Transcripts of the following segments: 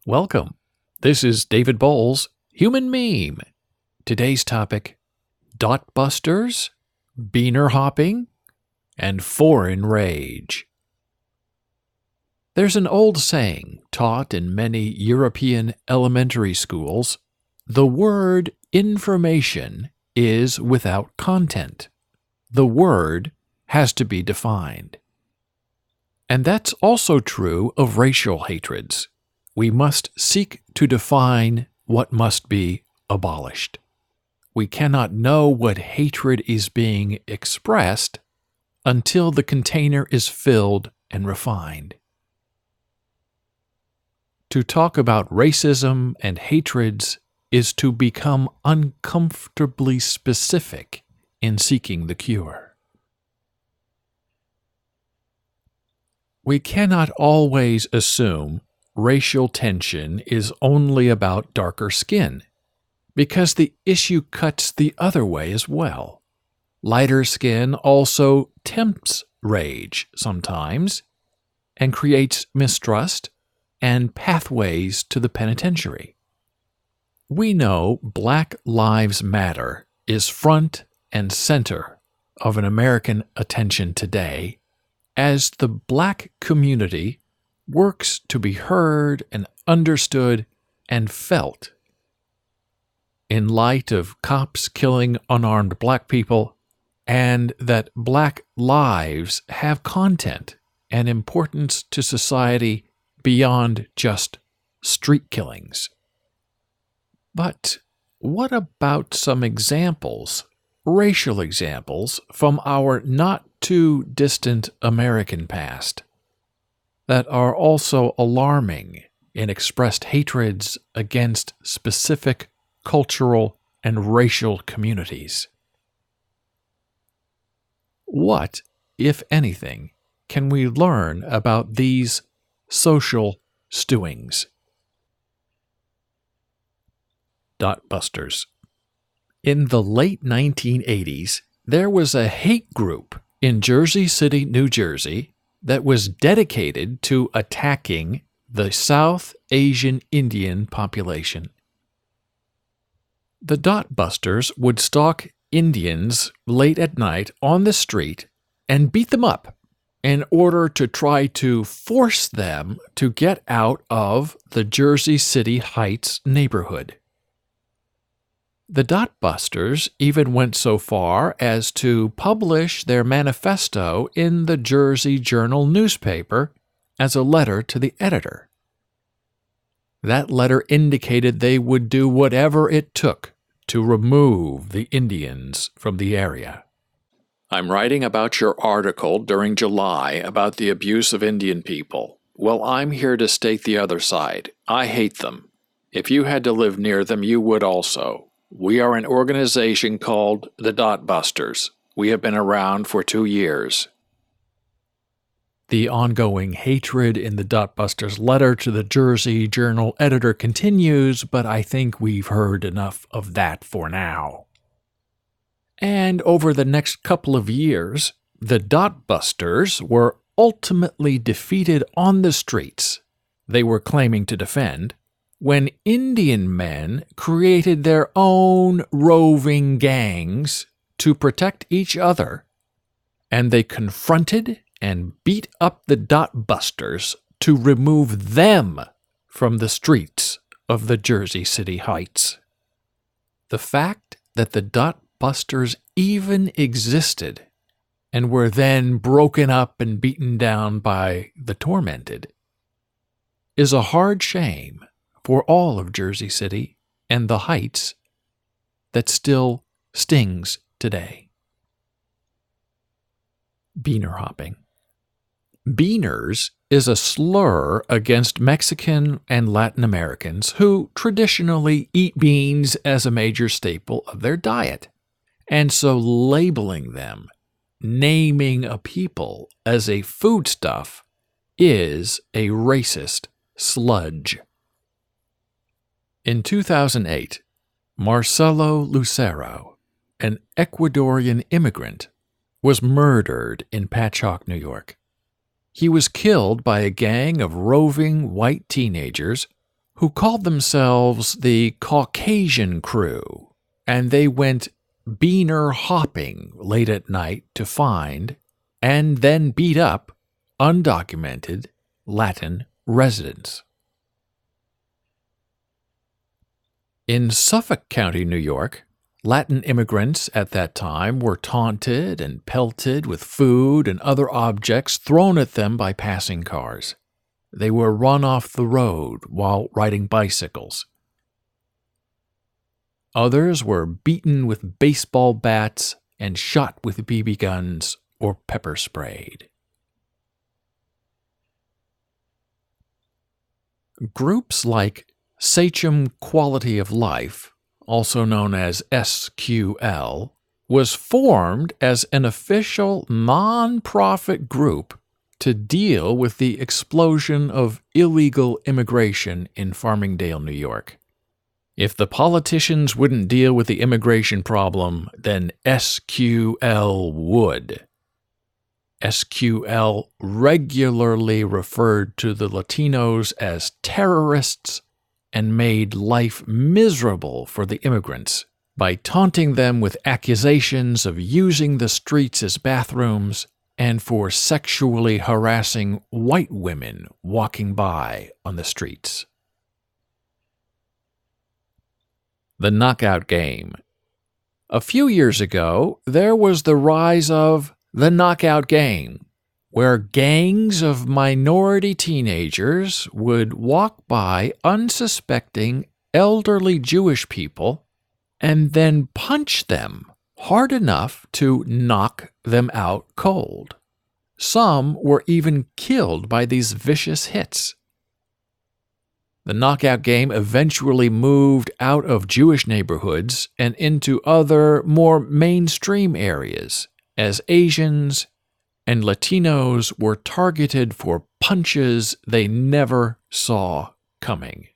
Welcome. This is David Boles, Human Meme. Today's topic, Dotbusters, BeanerHopping, and Foreign Rage. There's an old saying taught in many European elementary schools: the word information is without content. The word has to be defined. And that's also true of racial hatreds. We must seek to define what must be abolished. We cannot know what hatred is being expressed until the container is filled and refined. To talk about racism and hatreds is to become uncomfortably specific in seeking the cure. We cannot always assume racial tension is only about darker skin, because the issue cuts the other way as well. Lighter skin also tempts rage sometimes and creates mistrust and pathways to the penitentiary. We know Black Lives Matter is front and center of an American attention today as the Black community works to be heard and understood and felt. In light of cops killing unarmed Black people, and that Black lives have content and importance to society beyond just street killings. But what about some examples, racial examples, from our not-too-distant American past that are also alarming in expressed hatreds against specific cultural and racial communities? What, if anything, can we learn about these social stewings? Dotbusters. In the late 1980s, there was a hate group in Jersey City, New Jersey, that was dedicated to attacking the South Asian Indian population. The Dotbusters would stalk Indians late at night on the street and beat them up in order to try to force them to get out of the Jersey City Heights neighborhood. The Dotbusters even went so far as to publish their manifesto in the Jersey Journal newspaper as a letter to the editor. That letter indicated they would do whatever it took to remove the Indians from the area. I'm writing about your article during July about the abuse of Indian people. Well, I'm here to state the other side. I hate them. If you had to live near them, you would also. We are an organization called the Dotbusters. We have been around for 2 years. The ongoing hatred in the Dotbusters letter to the Jersey Journal editor continues, but I think we've heard enough of that for now. And over the next couple of years, the Dotbusters were ultimately defeated on the streets they were claiming to defend when Indian men created their own roving gangs to protect each other, and they confronted and beat up the Dotbusters to remove them from the streets of the Jersey City Heights. The fact that the Dotbusters even existed and were then broken up and beaten down by the tormented is a hard shame for all of Jersey City and the Heights that still stings today. BeanerHopping. Beaners is a slur against Mexican and Latin Americans who traditionally eat beans as a major staple of their diet, and so labeling them, naming a people as a foodstuff, is a racist sludge. In 2008, Marcelo Lucero, an Ecuadorian immigrant, was murdered in Patchogue, New York. He was killed by a gang of roving white teenagers who called themselves the Caucasian Crew, and they went BeanerHopping late at night to find and then beat up undocumented Latin residents. In Suffolk County, New York, Latin immigrants at that time were taunted and pelted with food and other objects thrown at them by passing cars. They were run off the road while riding bicycles. Others were beaten with baseball bats and shot with BB guns or pepper sprayed. Groups like Sachem Quality of Life, also known as SQL, was formed as an official non-profit group to deal with the explosion of illegal immigration in Farmingdale, New York. If the politicians wouldn't deal with the immigration problem, then SQL would. SQL regularly referred to the Latinos as terrorists and made life miserable for the immigrants by taunting them with accusations of using the streets as bathrooms and for sexually harassing white women walking by on the streets. The knockout game. A few years ago, there was the rise of the knockout game, where gangs of minority teenagers would walk by unsuspecting elderly Jewish people and then punch them hard enough to knock them out cold. Some were even killed by these vicious hits. The knockout game eventually moved out of Jewish neighborhoods and into other, more mainstream areas, as Asians and Latinos were targeted for punches they never saw coming.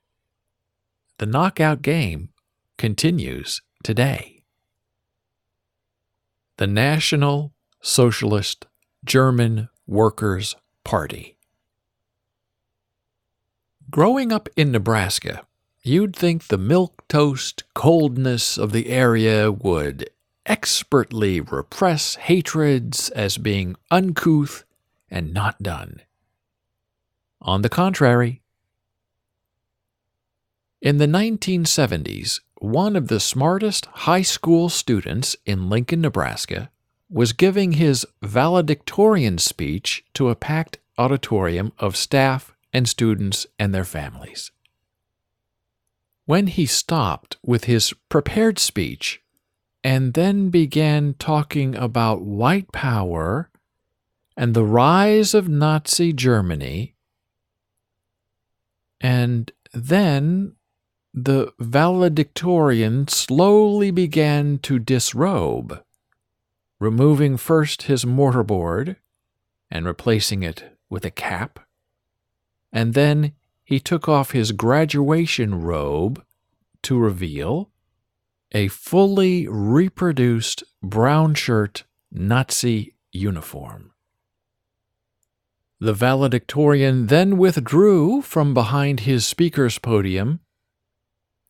The knockout game continues today. The National Socialist German Workers' Party. Growing up in Nebraska, you'd think the milquetoast coldness of the area would expertly repress hatreds as being uncouth and not done. On the contrary, in the 1970s, one of the smartest high school students in Lincoln, Nebraska, was giving his valedictorian speech to a packed auditorium of staff and students and their families. When he stopped with his prepared speech and then began talking about white power and the rise of Nazi Germany, and then the valedictorian slowly began to disrobe, removing first his mortarboard and replacing it with a cap, and then he took off his graduation robe to reveal a fully reproduced brown shirt Nazi uniform. The valedictorian then withdrew from behind his speaker's podium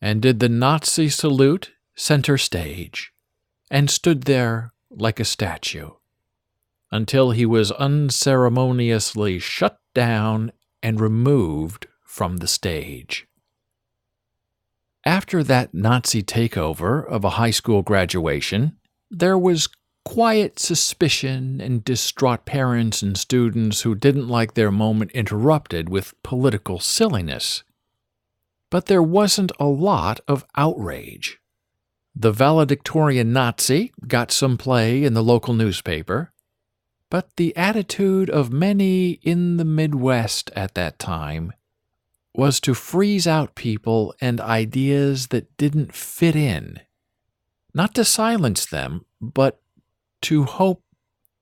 and did the Nazi salute center stage and stood there like a statue until he was unceremoniously shut down and removed from the stage. After that Nazi takeover of a high school graduation, there was quiet suspicion and distraught parents and students who didn't like their moment interrupted with political silliness. But there wasn't a lot of outrage. The valedictorian Nazi got some play in the local newspaper, but the attitude of many in the Midwest at that time was to freeze out people and ideas that didn't fit in, not to silence them, but to hope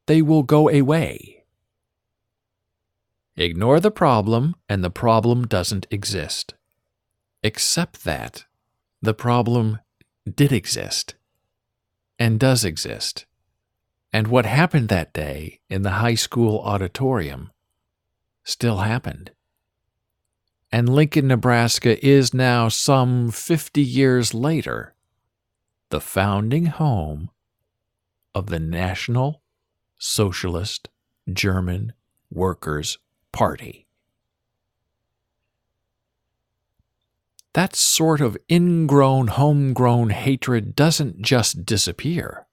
they will go away. Ignore the problem, and the problem doesn't exist. Except that the problem did exist, and does exist, and what happened that day in the high school auditorium still happened. and Lincoln, Nebraska is now some 50 years later the founding home of the National Socialist German Workers' Party. That sort of ingrown, homegrown hatred doesn't just disappear.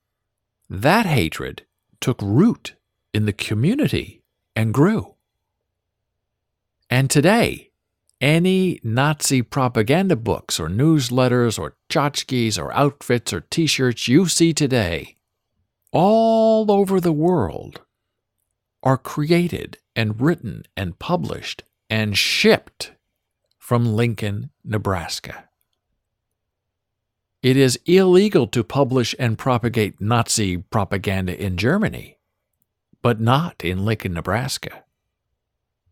That hatred took root in the community and grew. And today, any Nazi propaganda books or newsletters or tchotchkes or outfits or t-shirts you see today, all over the world, are created and written and published and shipped from Lincoln, Nebraska. It is illegal to publish and propagate Nazi propaganda in Germany, but not in Lincoln, Nebraska.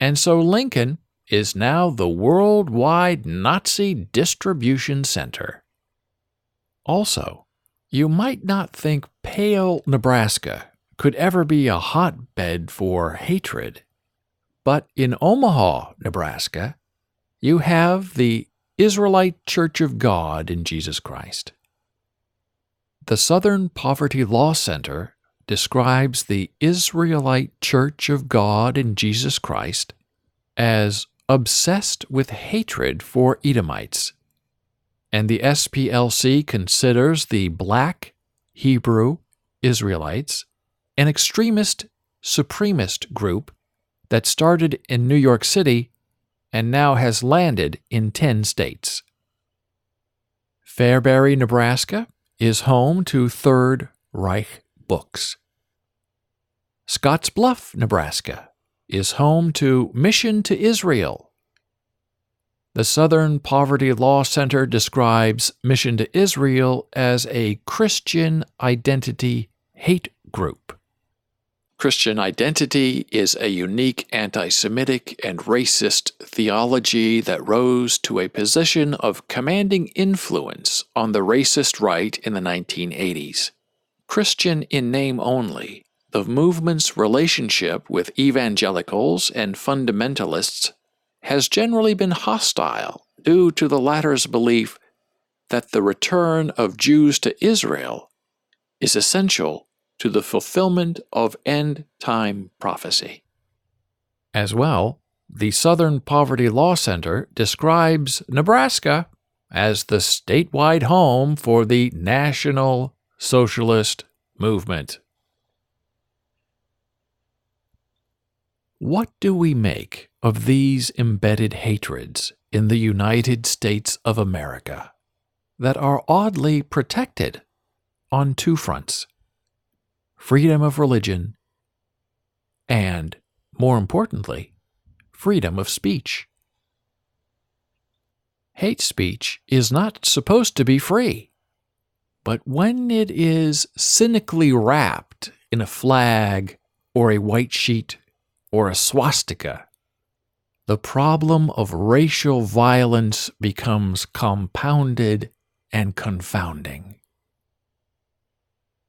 And so Lincoln is now the worldwide Nazi distribution center. Also, you might not think Pale, Nebraska could ever be a hotbed for hatred, but in Omaha, Nebraska, you have the Israelite Church of God in Jesus Christ. The Southern Poverty Law Center describes the Israelite Church of God in Jesus Christ as obsessed with hatred for Edomites, and the SPLC considers the Black Hebrew Israelites an extremist supremacist group that started in New York City and now has landed in 10 states. Fairbury, Nebraska is home to Third Reich books. Scottsbluff, Nebraska is home to Mission to Israel. The Southern Poverty Law Center describes Mission to Israel as a Christian identity hate group. Christian identity is a unique anti-Semitic and racist theology that rose to a position of commanding influence on the racist right in the 1980s. Christian in name only, the movement's relationship with evangelicals and fundamentalists has generally been hostile due to the latter's belief that the return of Jews to Israel is essential to the fulfillment of end-time prophecy. As well, the Southern Poverty Law Center describes Nebraska as the statewide home for the National Socialist Movement. What do we make of these embedded hatreds in the United States of America that are oddly protected on two fronts? Freedom of religion, and, more importantly, freedom of speech. Hate speech is not supposed to be free, but when it is cynically wrapped in a flag or a white sheet or a swastika, the problem of racial violence becomes compounded and confounding.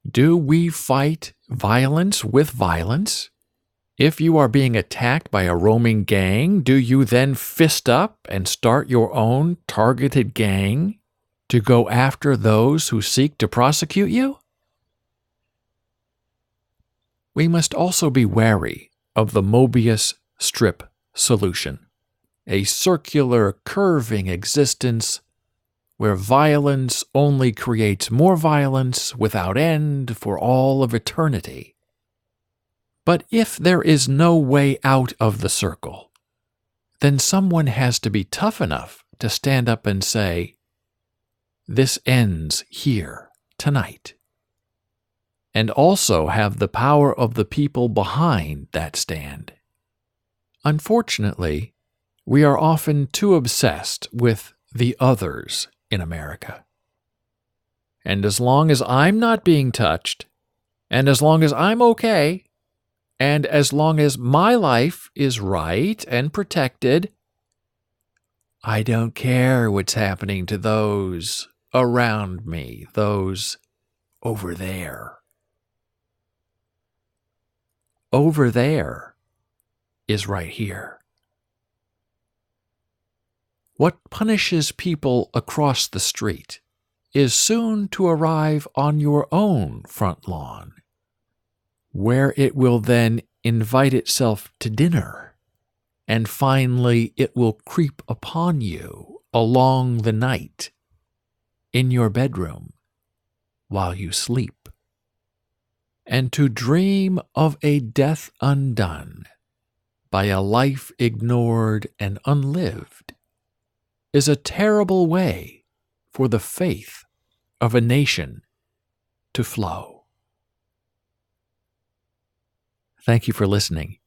Do we fight violence with violence? If you are being attacked by a roaming gang, do you then fist up and start your own targeted gang to go after those who seek to prosecute you? We must also be wary of the Mobius strip solution, a circular, curving existence where violence only creates more violence without end for all of eternity. But if there is no way out of the circle, then someone has to be tough enough to stand up and say, "This ends here, tonight," and also have the power of the people behind that stand. Unfortunately, we are often too obsessed with the others in America. And as long as I'm not being touched, and as long as I'm okay, and as long as my life is right and protected, I don't care what's happening to those around me, those over there. Over there is right here. What punishes people across the street is soon to arrive on your own front lawn, where it will then invite itself to dinner, and finally it will creep upon you along the night in your bedroom while you sleep. And to dream of a death undone by a life ignored and unlived is a terrible way for the faith of a nation to flow. Thank you for listening.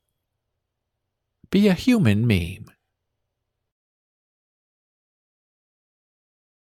Be a human meme.